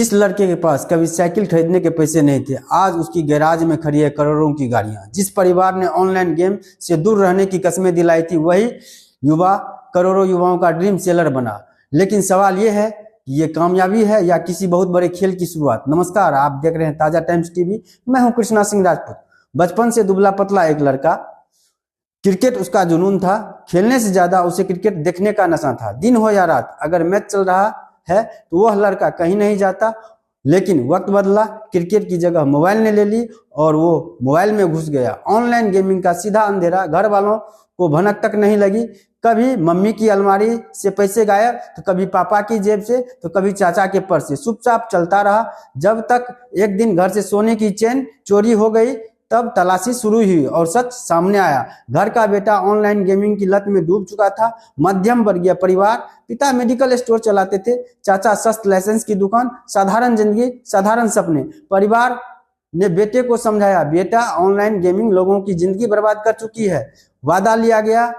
जिस लड़के के पास कभी साइकिल खरीदने के पैसे नहीं थे, आज उसकी गैराज में खड़ी है करोड़ों की गाड़ियां। जिस परिवार ने ऑनलाइन गेम से दूर रहने की कस्में दिलाई थी, वही युवा करोड़ों युवाओं का ड्रीम सेलर बना। लेकिन सवाल यह है कि ये कामयाबी है या किसी बहुत बड़े खेल की शुरुआत। नमस्कार, आप देख रहे हैं ताजा टाइम्स टीवी। मैं हूं कृष्णा सिंह राजपूत। बचपन से दुबला पतला एक लड़का, क्रिकेट उसका जुनून था। खेलने से ज्यादा उसे क्रिकेट देखने का नशा था। दिन हो या रात, अगर मैच चल रहा है तो वह लड़का कहीं नहीं जाता। लेकिन वक्त बदला, क्रिकेट की जगह मोबाइल ने ले ली और वो मोबाइल में घुस गया। ऑनलाइन गेमिंग का सीधा अंधेरा, घर वालों को भनक तक नहीं लगी। कभी मम्मी की अलमारी से पैसे गायब, तो कभी पापा की जेब से, तो कभी चाचा के पर्स से। चुपचाप चलता रहा, जब तक एक दिन घर से सोने की चेन चोरी हो गई। तब तलाशी शुरू हुई और सच सामने आया। घर का बेटा ऑनलाइन गेमिंग की लत में डूब चुका था। मध्यम वर्गीय परिवार, पिता मेडिकल स्टोर चलाते थे, चाचा सस्त लाइसेंस की दुकान। साधारण जिंदगी, साधारण सपने। परिवार ने बेटे को समझाया, बेटा ऑनलाइन गेमिंग लोगों की जिंदगी बर्बाद कर चुकी है। वादा लिया गया,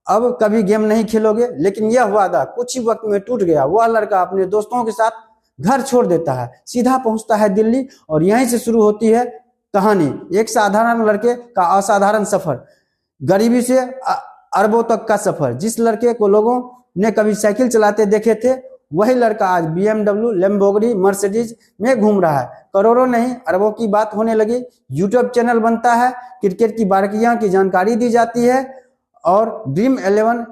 अब कभी गेम नहीं खेलोगे। लेकिन यह वादा कुछ ही वक्त में टूट गया। वह लड़का अपने दोस्तों के साथ घर छोड़ देता है, सीधा पहुंचता है दिल्ली, और यहीं से शुरू होती है कहानी। एक साधारण लड़के का असाधारण सफर, गरीबी से अरबों तक का सफर। जिस लड़के को लोगों ने कभी साइकिल चलाते देखे थे, वही लड़का आज BMW, लैम्बोर्गिनी, मर्सिडीज में घूम रहा है। करोड़ों नहीं, अरबों की बात होने लगी। यूट्यूब चैनल बनता है, क्रिकेट की बारीकियां की जानकारी दी जाती है और ड्रीम 11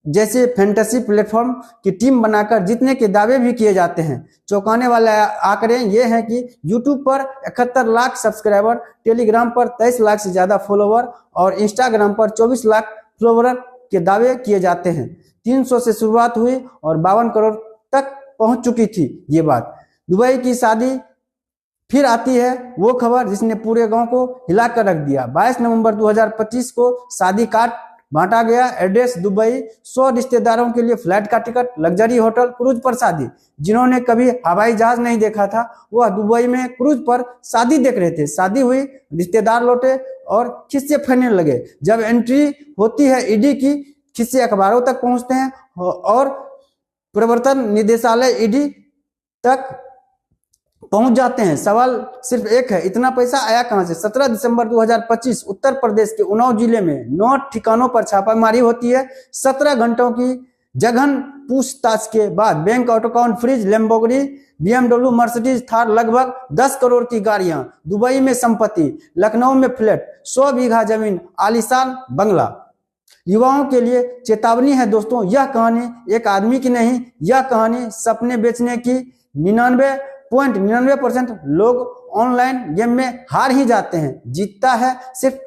जैसे फैंटेसी प्लेटफॉर्म की टीम बनाकर जीतने के दावे भी किए जाते हैं। चौंकाने वाले आंकड़े ये हैं कि YouTube पर 71 लाख सब्सक्राइबर, टेलीग्राम पर 23 लाख से ज्यादा फॉलोवर और इंस्टाग्राम पर 24 लाख फॉलोवर के दावे किए जाते हैं। 300 से शुरुआत हुई और 52 करोड़ तक पहुंच चुकी थी ये बात। दुबई की शादी फिर आती है वो खबर जिसने पूरे गांव को हिलाकर रख दिया। 22 नवंबर 2025 को शादी कार्ड बांटा गया। एड्रेस दुबई, 100 रिश्तेदारों के लिए फ्लाइट का टिकट, लग्जरी होटल, क्रूज पर शादी। जिन्होंने कभी हवाई जहाज नहीं देखा था, वह दुबई में क्रूज पर शादी देख रहे थे। शादी हुई, रिश्तेदार लौटे और खिस्से फैलने लगे। जब एंट्री होती है ईडी की, खिस्से अखबारों तक पहुंचते हैं और प्रवर्तन निदेशालय ईडी तक पहुंच जाते हैं। सवाल सिर्फ एक है, इतना पैसा आया कहां से? 17 दिसंबर 2025 उत्तर प्रदेश के उन्नाव जिले में 9 ठिकानों पर छापामारी होती है। 17 घंटों की जघन पूछताछ के बाद bank account freeze, Lamborghini, BMW, Mercedes, Thar, लगभग 10 करोड़ की गाड़ियां, दुबई में संपत्ति, लखनऊ में फ्लैट, 100 बीघा जमीन, आलीशान बंगला। युवाओं के लिए चेतावनी है दोस्तों, यह कहानी एक आदमी की नहीं, यह कहानी सपने बेचने की। 99.99% लोग ऑनलाइन गेम में हार ही जाते हैं। जीतता है सिर्फ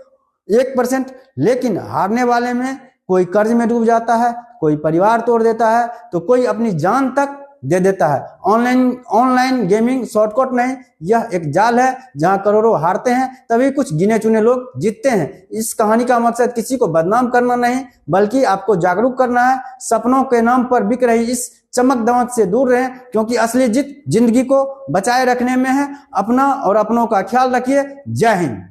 1%, लेकिन हारने वाले में कोई कर्ज में डूब जाता है, कोई परिवार तोड़ देता है, तो कोई अपनी जान तक दे देता है। ऑनलाइन गेमिंग शॉर्टकट नहीं, यह एक जाल है जहां करोड़ों हारते हैं, तभी कुछ गिने चुने लोग जीतते हैं। इस कहानी का मकसद किसी को बदनाम करना नहीं, बल्कि आपको जागरूक करना है। सपनों के नाम पर बिक रही इस चमक दमक से दूर रहें, क्योंकि असली जीत जिंदगी को बचाए रखने में है। अपना और अपनों का ख्याल रखिए। जय हिंद।